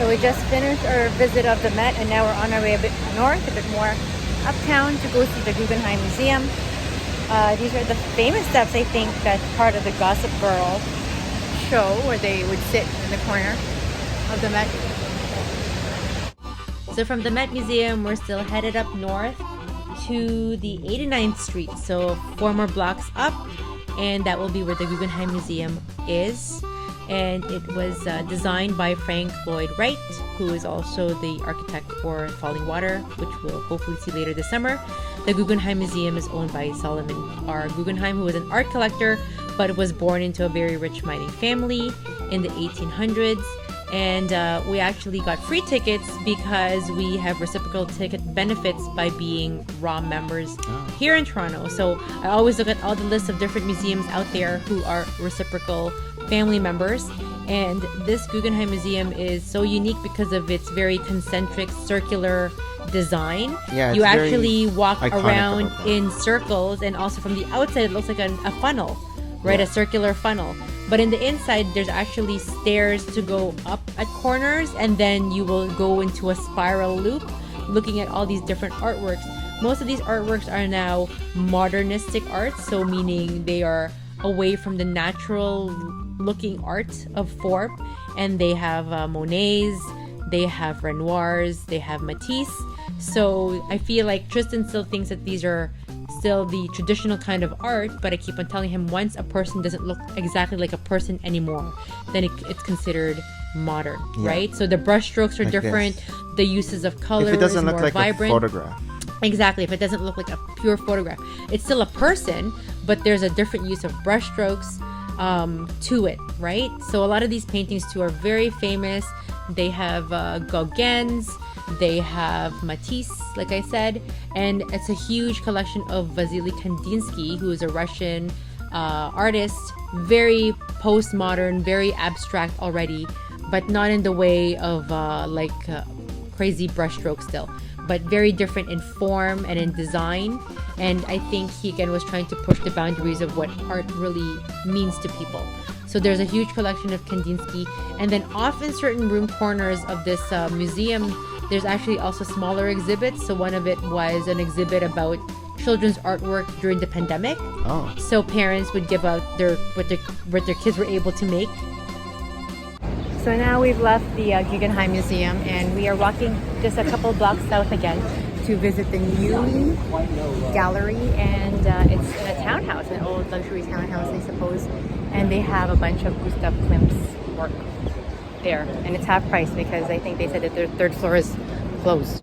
So we just finished our visit of the Met, and now we're on our way a bit north, a bit more uptown to go see the Guggenheim Museum. These are the famous steps, I think, that's part of the Gossip Girl show, where they would sit in the corner of the Met. So from the Met Museum, we're still headed up north to the 89th Street, so 4 more blocks up, and that will be where the Guggenheim Museum is. And it was designed by Frank Lloyd Wright, who is also the architect for Falling Water, which we'll hopefully see later this summer. The Guggenheim Museum is owned by Solomon R. Guggenheim, who was an art collector, but was born into a very rich mining family in the 1800s. And we actually got free tickets because we have reciprocal ticket benefits by being RA members here in Toronto. So I always look at all the lists of different museums out there who are reciprocal family members. And this Guggenheim Museum is so unique because of its very concentric, circular design. Yeah, you actually walk around in circles, and also from the outside it looks like a funnel, right? A circular funnel. But in the inside, there's actually stairs to go up at corners, and then you will go into a spiral loop looking at all these different artworks. Most of these artworks are now modernistic art, so meaning they are away from the natural looking art of Thorpe, and they have Monets, they have Renoirs, they have Matisse. So I feel like Tristan still thinks that these are still the traditional kind of art, but I keep on telling him once a person doesn't look exactly like a person anymore, then it's considered modern, right? So the brushstrokes are like different, the uses of color if it doesn't is look more like vibrant. A photograph. Exactly, if it doesn't look like a pure photograph. It's still a person, but there's a different use of brushstrokes to it, right? So a lot of these paintings too are very famous. They have Gauguin's, they have Matisse, like I said, and it's a huge collection of Vasily Kandinsky, who is a Russian artist, very postmodern, very abstract already, but not in the way of crazy brushstrokes still, but very different in form and in design. And I think he again was trying to push the boundaries of what art really means to people. So there's a huge collection of Kandinsky, and then off in certain room corners of this museum, there's actually also smaller exhibits. So one of it was an exhibit about children's artwork during the pandemic. Oh. So parents would give out what their kids were able to make. So now we've left the Guggenheim Museum, and we are walking just a couple blocks south again to visit the Neue Gallery, and it's in a townhouse, an old luxury townhouse, I suppose, and they have a bunch of Gustav Klimt's work there, and it's half price because I think they said that their third floor is closed.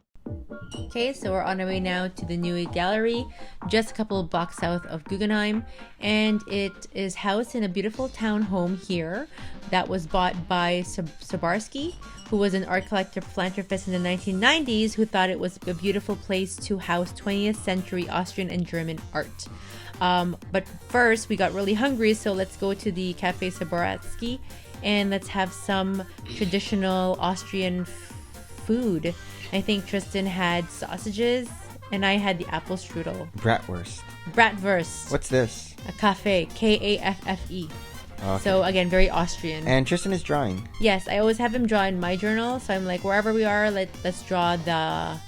Okay, so we're on our way now to the Neue Gallery, just a couple of blocks south of Guggenheim, and it is housed in a beautiful town home here that was bought by Sobarski, who was an art collector philanthropist in the 1990s who thought it was a beautiful place to house 20th century Austrian and German art. But first, we got really hungry, so let's go to the Cafe Sobarski and let's have some traditional Austrian food. I think Tristan had sausages, and I had the apple strudel. Bratwurst. What's this? A cafe. Kaffe. Okay. So again, very Austrian. And Tristan is drawing. Yes, I always have him draw in my journal. So I'm like, wherever we are, let's draw the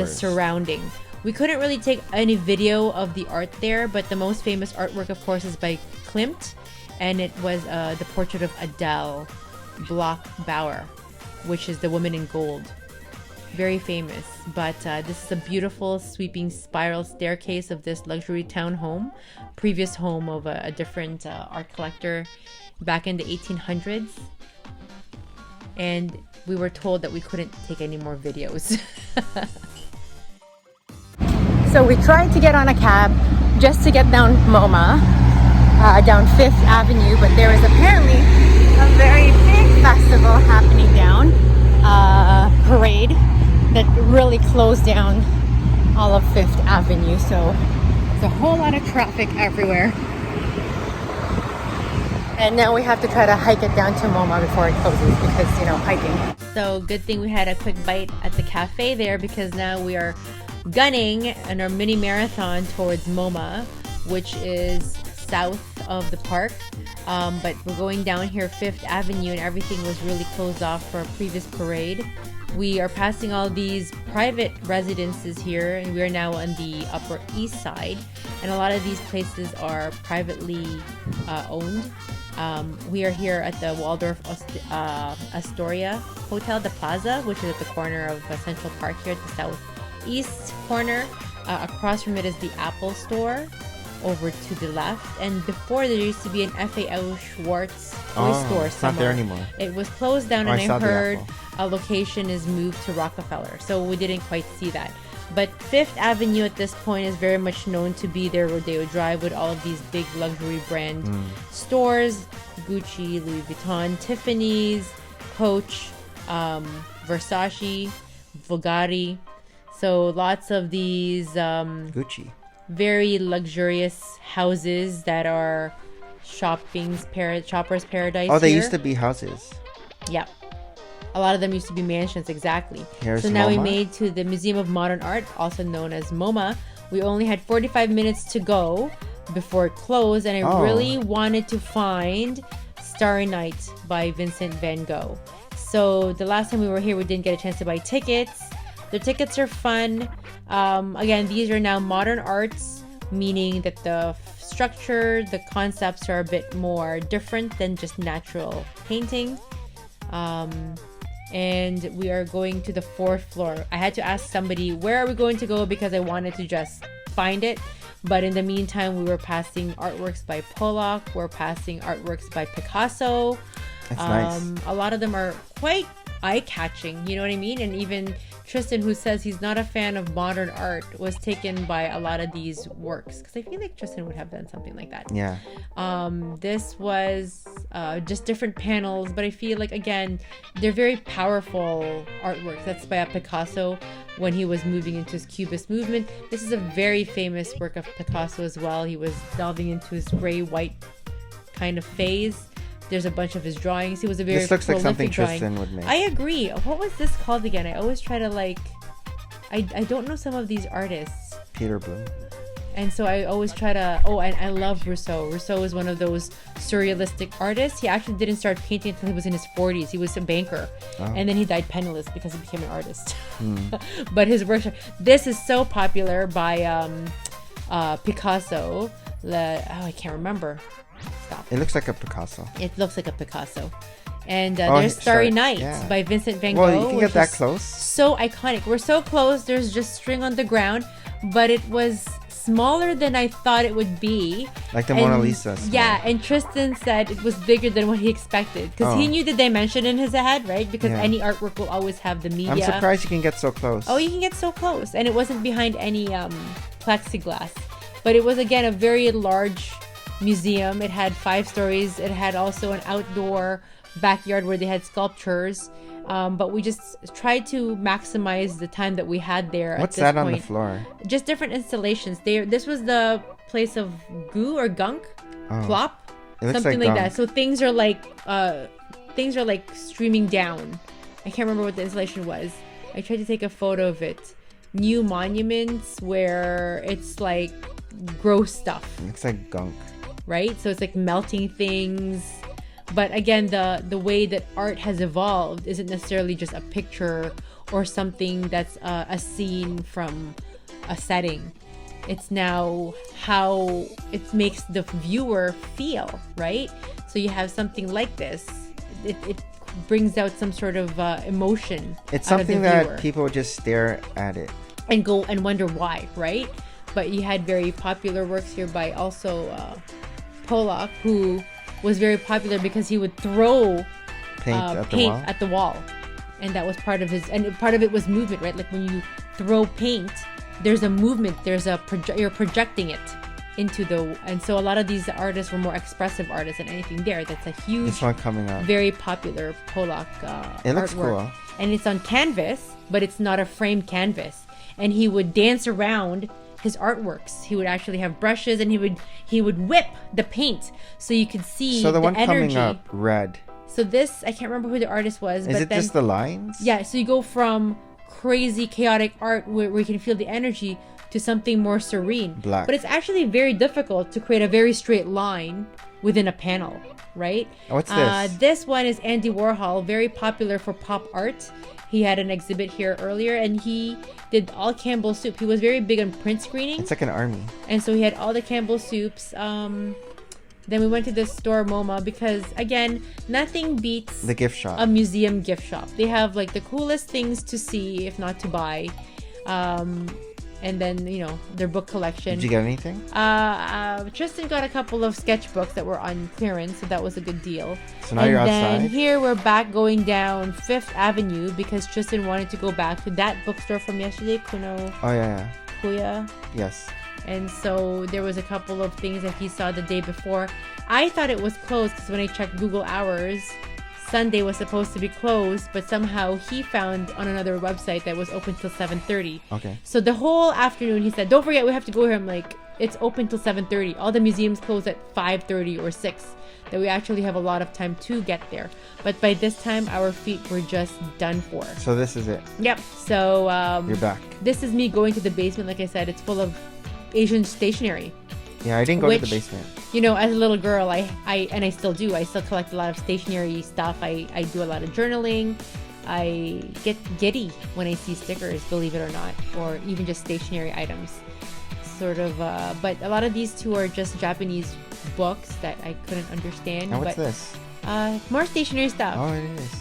surrounding. We couldn't really take any video of the art there, but the most famous artwork, of course, is by Klimt, and it was the portrait of Adele Bloch-Bauer, which is the woman in gold. Very famous. But this is a beautiful sweeping spiral staircase of this luxury town home, previous home of a different art collector back in the 1800s. And we were told that we couldn't take any more videos. So we tried to get on a cab just to get down MoMA, down 5th Avenue, but there is apparently a very big festival happening down, parade, that really closed down all of 5th Avenue. So there's a whole lot of traffic everywhere. And now we have to try to hike it down to MoMA before it closes because, hiking. So good thing we had a quick bite at the cafe there, because now we are gunning in our mini marathon towards MoMA, which is south of the park. But we're going down here Fifth Avenue, and everything was really closed off for a previous parade. We are passing all these private residences here, and we are now on the Upper East Side. And a lot of these places are privately owned. We are here at the Waldorf Astoria Hotel, the Plaza, which is at the corner of Central Park here at the southeast corner. Across from it is the Apple Store over to the left. And before, there used to be an FAO Schwartz toy store it's not there anymore. It was closed down, and I I heard a location is moved to Rockefeller. So we didn't quite see that. But Fifth Avenue at this point is very much known to be their Rodeo Drive with all of these big luxury brand stores. Gucci, Louis Vuitton, Tiffany's, Coach, Versace, Bulgari. So lots of these Gucci. very luxurious houses that are shoppers paradise. Oh, they here. used to be houses. Yeah. A lot of them used to be mansions, exactly. Here's so now MoMA. we made to the Museum of Modern Art, also known as MoMA. We only had 45 minutes to go before it closed, and I really wanted to find Starry Night by Vincent van Gogh. So the last time we were here, we didn't get a chance to buy tickets. The tickets are fun. Again, these are now modern arts, meaning that the structure, the concepts are a bit more different than just natural painting. And we are going to the 4th floor. I had to ask somebody, where are we going to go? Because I wanted to just find it. But in the meantime, we were passing artworks by Pollock. We're passing artworks by Picasso. That's nice. A lot of them are quite eye-catching, you know what I mean? And even Tristan, who says he's not a fan of modern art, was taken by a lot of these works. Because I feel like Tristan would have done something like that. Yeah. This was just different panels, but I feel like, again, they're very powerful artworks. That's by Picasso when he was moving into his Cubist movement. This is a very famous work of Picasso as well. He was delving into his gray-white kind of phase. There's a bunch of his drawings. He was a very This looks like something drawing. Tristan would make. I agree. What was this called again? I always try to I don't know some of these artists. Peter Bloom. And so I always try to... Oh, and I love Rousseau. Rousseau is one of those surrealistic artists. He actually didn't start painting until he was in his 40s. He was a banker. Oh. And then he died penniless because he became an artist. But his work... This is so popular by Picasso. I can't remember. Stop. It looks like a Picasso. It looks like a Picasso. And there's Starry Night by Vincent van Gogh. Well, you can get that close. So iconic. We're so close. There's just string on the ground. But it was smaller than I thought it would be. Like the Mona Lisa. Yeah, and Tristan said it was bigger than what he expected. Because he knew the dimension in his head, right? Because any artwork will always have the media. I'm surprised you can get so close. Oh, you can get so close. And it wasn't behind any plexiglass. But it was, again, a very large museum. It had 5 stories. It had also an outdoor backyard where they had sculptures. But we just tried to maximize the time that we had there. What's at this that point. on the floor? Just different installations. This was the place of gunk, plop, something like that. So things are like streaming down. I can't remember what the installation was. I tried to take a photo of it. New monuments where it's like gross stuff. It looks like gunk. Right? So it's like melting things. But again, the way that art has evolved isn't necessarily just a picture or something that's a scene from a setting. It's now how it makes the viewer feel, right? So you have something like this. It brings out some sort of emotion. It's something that people just stare at it. And go and wonder why, right? But you had very popular works here by also Pollock, who was very popular because he would throw paint at the wall. And that was part of his, and part of it was movement, right? Like when you throw paint, there's a movement, you're projecting it into and so a lot of these artists were more expressive artists than anything there. That's a huge, this one coming up, very popular Pollock it looks artwork. Cool. And it's on canvas, but it's not a framed canvas. And he would dance around his artworks. He would actually have brushes, and he would whip the paint so you could see so the one energy. Coming up, red. So this, I can't remember who the artist was. Is it just the lines? Yeah, so you go from crazy chaotic art where you can feel the energy to something more serene. Black. But it's actually very difficult to create a very straight line within a panel, right? What's this? This one is Andy Warhol, very popular for pop art. He had an exhibit here earlier, and he did all Campbell soup. He was very big on print screening. It's like an army. And so he had all the Campbell soups. Then we went to the store MoMA because, again, nothing beats The gift shop. a museum gift shop. They have like the coolest things to see, if not to buy. And then, you know, their book collection. Did you get anything? Tristan got a couple of sketchbooks that were on clearance, so that was a good deal. So now you're outside? And then here we're back going down 5th Avenue because Tristan wanted to go back to that bookstore from yesterday, Oh, yeah. Kuya. Yes. And so there was a couple of things that he saw the day before. I thought it was closed because when I checked Google hours, Sunday was supposed to be closed, but somehow he found on another website that was open till 7:30. Okay. So the whole afternoon he said, don't forget we have to go here. I'm like, it's open till 7:30. All the museums close at 5:30 or 6. That we actually have a lot of time to get there. But by this time, our feet were just done for. So this is it. Yep. So you're back. This is me going to the basement. Like I said, it's full of Asian stationery. Yeah, I didn't go to the basement. You know, as a little girl, I still do. I still collect a lot of stationery stuff. I do a lot of journaling. I get giddy when I see stickers, believe it or not, or even just stationery items. Sort of, but a lot of these two are just Japanese books that I couldn't understand. And what's this? More stationery stuff. Oh, it is.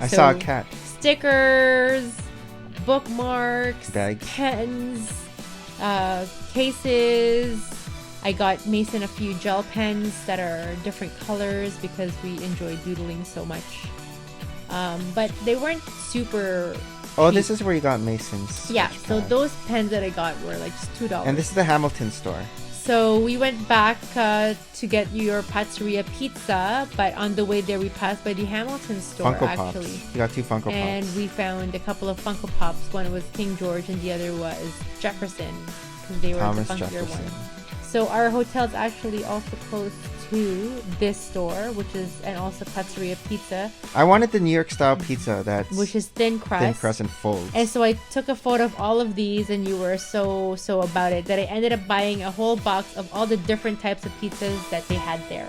I saw a cat. Stickers, bookmarks, Bags. pens, cases. I got Mason a few gel pens that are different colors because we enjoy doodling so much. But they weren't super Oh, cheap. this is where you got Mason's. Yeah, sketch so pad. those pens that I got were like just $2. And this is the Hamilton store. So we went back to get your pizzeria pizza, but on the way there we passed by the Hamilton store Funko actually. Pops. You got 2 Funko And Pops. we found a couple of Funko Pops. One was King George and the other was Jefferson because they were Thomas the funkier Jefferson. ones. So our hotel's actually also close to this store, which is, and also Pizzeria Pizza, I wanted the New York style pizza that's which is thin crust. and folds. And so I took a photo of all of these, and you were so about it that I ended up buying a whole box of all the different types of pizzas that they had there.